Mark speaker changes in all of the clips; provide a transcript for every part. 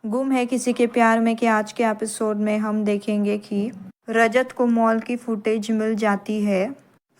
Speaker 1: गुम है किसी के प्यार में के आज के एपिसोड में हम देखेंगे कि रजत को मॉल की फुटेज मिल जाती है।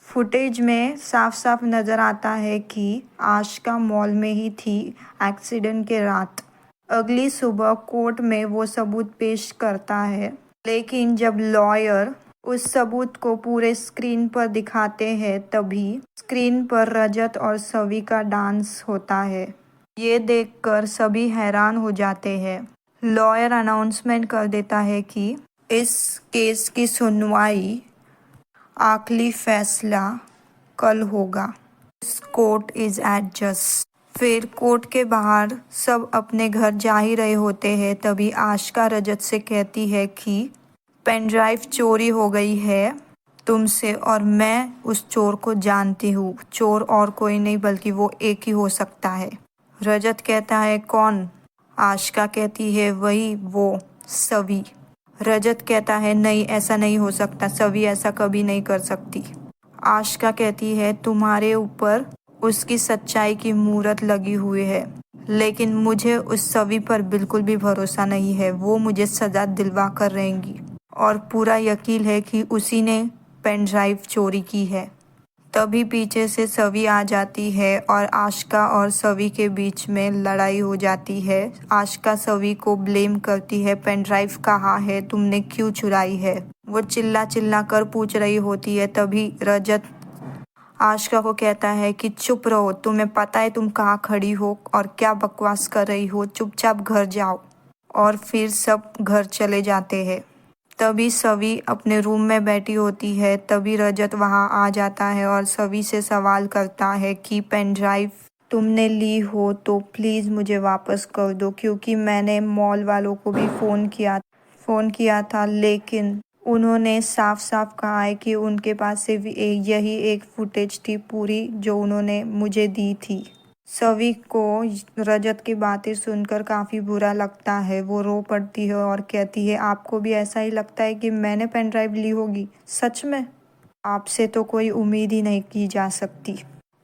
Speaker 1: फुटेज में साफ साफ नज़र आता है कि आशिका मॉल में ही थी एक्सीडेंट के रात। अगली सुबह कोर्ट में वो सबूत पेश करता है, लेकिन जब लॉयर उस सबूत को पूरे स्क्रीन पर दिखाते हैं तभी स्क्रीन पर रजत और सवी का डांस होता है। ये देखकर सभी हैरान हो जाते हैं। लॉयर अनाउंसमेंट कर देता है कि इस केस की सुनवाई आखिरी फैसला कल होगा। This court is adjust. फिर कोर्ट के बाहर सब अपने घर जा ही रहे होते हैं तभी आशिका रजत से कहती है कि पेन ड्राइव चोरी हो गई है तुमसे और मैं उस चोर को जानती हूँ। चोर और कोई नहीं बल्कि वो एक ही हो सकता है। रजत कहता है कौन? आशिका कहती है वही वो सवी। रजत कहता है नहीं, ऐसा नहीं हो सकता, सवी ऐसा कभी नहीं कर सकती। आशिका कहती है तुम्हारे ऊपर उसकी सच्चाई की मूरत लगी हुई है, लेकिन मुझे उस सवी पर बिल्कुल भी भरोसा नहीं है। वो मुझे सजा दिलवा कर रहेंगी और पूरा यकीन है कि उसी ने पेन ड्राइव चोरी की है। तभी पीछे से सवी आ जाती है और आशिका और सवी के बीच में लड़ाई हो जाती है। आशिका सवी को ब्लेम करती है, पेन ड्राइव कहाँ है, तुमने क्यों चुराई है? वो चिल्ला चिल्ला कर पूछ रही होती है। तभी रजत आशिका को कहता है कि चुप रहो, तुम्हें पता है तुम कहाँ खड़ी हो और क्या बकवास कर रही हो, चुपचाप घर जाओ। और फिर सब घर चले जाते हैं। तभी सवी अपने रूम में बैठी होती है। तभी रजत वहाँ आ जाता है और सवी से सवाल करता है कि पेन ड्राइव तुमने ली हो तो प्लीज़ मुझे वापस कर दो, क्योंकि मैंने मॉल वालों को भी फ़ोन किया था, लेकिन उन्होंने साफ साफ कहा है कि उनके पास सिर्फ यही एक फुटेज थी पूरी जो उन्होंने मुझे दी थी। सवी को रजत की बातें सुनकर काफ़ी बुरा लगता है। वो रो पड़ती है और कहती है आपको भी ऐसा ही लगता है कि मैंने पेन ड्राइव ली होगी? सच में? आपसे तो कोई उम्मीद ही नहीं की जा सकती।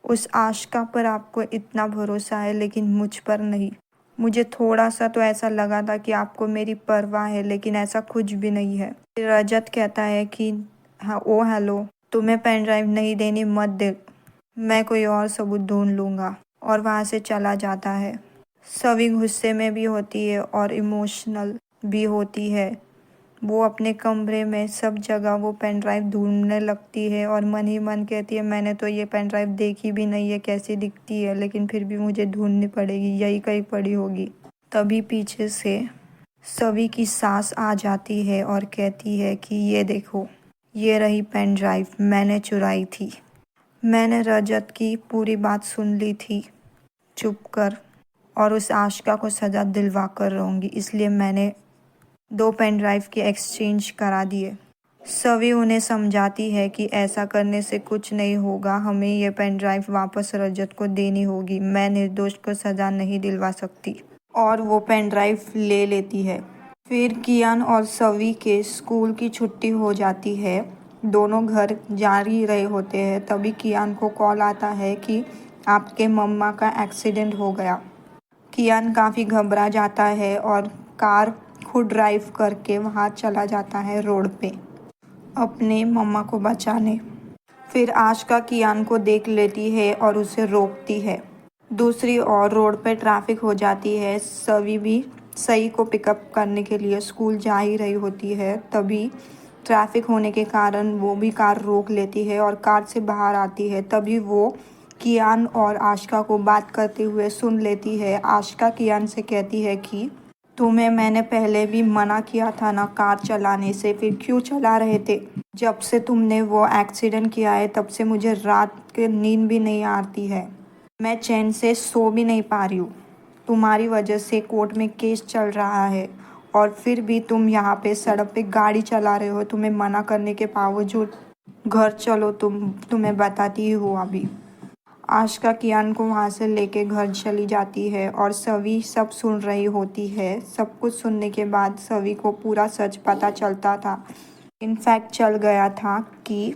Speaker 1: उस आशिका पर आपको इतना भरोसा है लेकिन मुझ पर नहीं। मुझे थोड़ा सा तो ऐसा लगा था कि आपको मेरी परवाह है, लेकिन ऐसा कुछ भी नहीं है। रजत कहता है कि हाँ ओ हेलो, तुम्हें पेन ड्राइव नहीं देनी मत दे, मैं कोई और सबूत ढूंढ लूँगा। और वहाँ से चला जाता है। सवी गुस्से में भी होती है और इमोशनल भी होती है। वो अपने कमरे में सब जगह वो पेन ड्राइव ढूंढने लगती है और मन ही मन कहती है मैंने तो ये पेन ड्राइव देखी भी नहीं है कैसी दिखती है, लेकिन फिर भी मुझे ढूंढनी पड़ेगी, यही कहीं पड़ी होगी। तभी पीछे से सवी की सास आ जाती है और कहती है कि ये देखो, ये रही पेन ड्राइव, मैंने चुराई थी। मैंने रजत की पूरी बात सुन ली थी चुप कर, और उस आशिका को सज़ा दिलवा कर रहूँगी, इसलिए मैंने 2 पेन ड्राइव के एक्सचेंज करा दिए। सवी उन्हें समझाती है कि ऐसा करने से कुछ नहीं होगा, हमें ये पेन ड्राइव वापस रजत को देनी होगी, मैं निर्दोष को सज़ा नहीं दिलवा सकती। और वो पेन ड्राइव ले लेती है। फिर कियान और सवी के स्कूल की छुट्टी हो जाती है। दोनों घर जा ही रहे होते हैं तभी कियान को कॉल आता है कि आपके मम्मा का एक्सीडेंट हो गया। कियान काफ़ी घबरा जाता है और कार खुद ड्राइव करके वहाँ चला जाता है रोड पे अपने मम्मा को बचाने। फिर आशिका कियान को देख लेती है और उसे रोकती है। दूसरी ओर रोड पे ट्रैफिक हो जाती है। सवी भी सई को पिकअप करने के लिए स्कूल जा ही रही होती है। तभी ट्रैफिक होने के कारण वो भी कार रोक लेती है और कार से बाहर आती है। तभी वो कियान और आशिका को बात करते हुए सुन लेती है। आशिका कियान से कहती है कि तुम्हें मैंने पहले भी मना किया था ना कार चलाने से, फिर क्यों चला रहे थे? जब से तुमने वो एक्सीडेंट किया है तब से मुझे रात के नींद भी नहीं आती है, मैं चैन से सो भी नहीं पा रही हूँ। तुम्हारी वजह से कोर्ट में केस चल रहा है और फिर भी तुम यहाँ पे सड़क पे गाड़ी चला रहे हो। तुम्हें मना करने के बावजूद घर चलो, तुम्हें बताती ही हो अभी। आशिका कियान को वहाँ से लेके घर चली जाती है और सवी सब सुन रही होती है। सब कुछ सुनने के बाद सवी को पूरा सच पता चलता था। इनफैक्ट चल गया था कि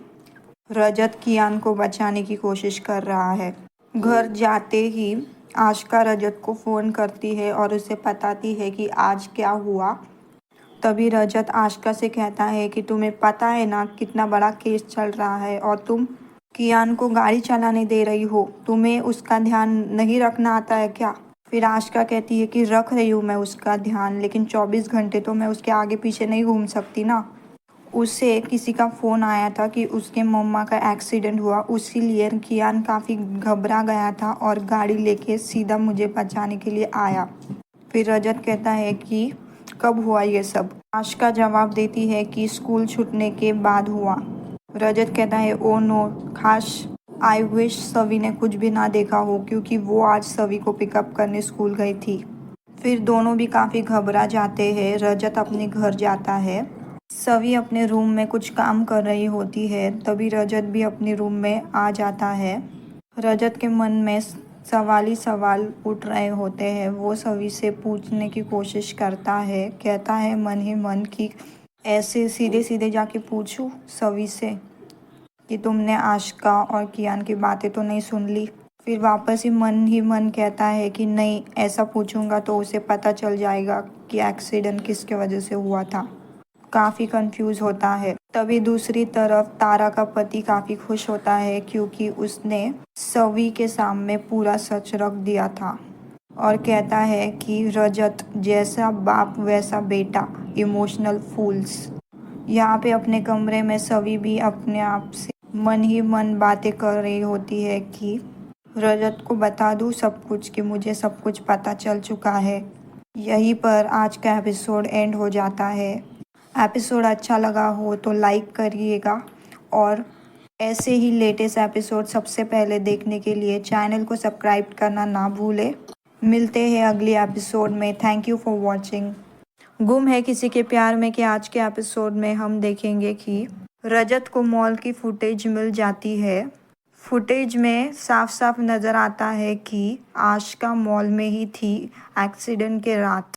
Speaker 1: रजत कियान को बचाने की कोशिश कर रहा है। घर जाते ही आशिका रजत को फ़ोन करती है और उसे बताती है कि आज क्या हुआ। तभी रजत आशिका से कहता है कि तुम्हें पता है ना कितना बड़ा केस चल रहा है और तुम कियान को गाड़ी चलाने दे रही हो, तुम्हें उसका ध्यान नहीं रखना आता है क्या? फिर आशिका कहती है कि रख रही हूँ मैं उसका ध्यान, लेकिन 24 घंटे तो मैं उसके आगे पीछे नहीं घूम सकती ना। उसे किसी का फ़ोन आया था कि उसके मम्मा का एक्सीडेंट हुआ, इसीलिए कियान काफ़ी घबरा गया था और गाड़ी लेके सीधा मुझे बचाने के लिए आया। फिर रजत कहता है कि कब हुआ ये सब? आशिका जवाब देती है कि स्कूल छूटने के बाद हुआ। रजत कहता है ओ नो, खाश आई विश सवी ने कुछ भी ना देखा हो, क्योंकि वो आज सवी को पिकअप करने स्कूल गई थी। फिर दोनों भी काफ़ी घबरा जाते हैं। रजत अपने घर जाता है। सवी अपने रूम में कुछ काम कर रही होती है, तभी रजत भी अपने रूम में आ जाता है। रजत के मन में सवाल ही सवाल उठ रहे होते हैं। वो सवी से पूछने की कोशिश करता है, कहता है मन ही मन कि ऐसे सीधे सीधे जाके पूछूं सवी से कि तुमने आशिका और कियान की बातें तो नहीं सुन ली। फिर वापस ही मन कहता है कि नहीं, ऐसा पूछूंगा तो उसे पता चल जाएगा कि एक्सीडेंट किसके वजह से हुआ था। काफ़ी कंफ्यूज होता है। तभी दूसरी तरफ तारा का पति काफ़ी खुश होता है, क्योंकि उसने सवी के सामने पूरा सच रख दिया था और कहता है कि रजत जैसा बाप वैसा बेटा, इमोशनल फूल्स। यहाँ पे अपने कमरे में सवी भी अपने आप से मन ही मन बातें कर रही होती है कि रजत को बता दूँ सब कुछ, कि मुझे सब कुछ पता चल चुका है। यहीं पर आज का एपिसोड एंड हो जाता है। एपिसोड अच्छा लगा हो तो लाइक करिएगा और ऐसे ही लेटेस्ट एपिसोड सबसे पहले देखने के लिए चैनल को सब्सक्राइब करना ना भूलें। मिलते हैं अगली एपिसोड में। Thank you for watching. गुम है किसी के प्यार में के आज के एपिसोड में हम देखेंगे कि रजत को मॉल की फुटेज मिल जाती है। फुटेज में साफ साफ नज़र आता है कि आशिका मॉल में ही थी एक्सीडेंट के रात।